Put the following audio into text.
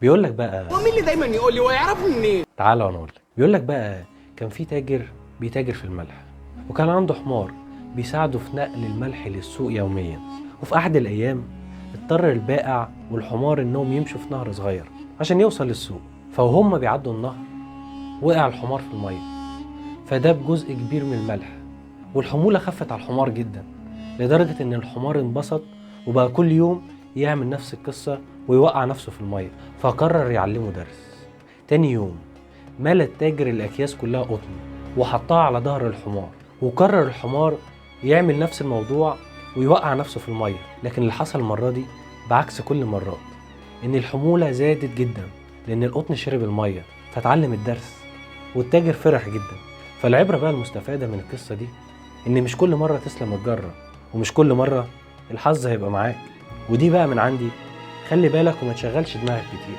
بيقول لك بقى هو مين اللي دايما يقول لي ويعرفوا منين؟ تعالى وانا اقول لك. بيقول لك بقى كان في تاجر بيتاجر في الملح، وكان عنده حمار بيساعده في نقل الملح للسوق يوميا. وفي احد الايام اضطر البائع والحمار انهم يمشوا في نهر صغير عشان يوصل للسوق. فوهم بيعدوا النهر وقع الحمار في الميه، فداب جزء كبير من الملح، والحمولة خفت على الحمار جدا لدرجة ان الحمار انبسط وبقى كل يوم يعمل نفس القصة ويوقع نفسه في المية. فقرر يعلمه درس. تاني يوم ملى التاجر الأكياس كلها قطن وحطها على ظهر الحمار، وقرر الحمار يعمل نفس الموضوع ويوقع نفسه في المية. لكن اللي حصل المرة دي بعكس كل مرات، إن الحمولة زادت جدا لأن القطن شرب المية فتعلم الدرس، والتاجر فرح جدا. فالعبرة بقى المستفادة من القصة دي إن مش كل مرة تسلم الجرة، ومش كل مرة الحظ هيبقى معاك. ودي بقى من عندي، خلي بالك وما تشغلش دماغك كتير.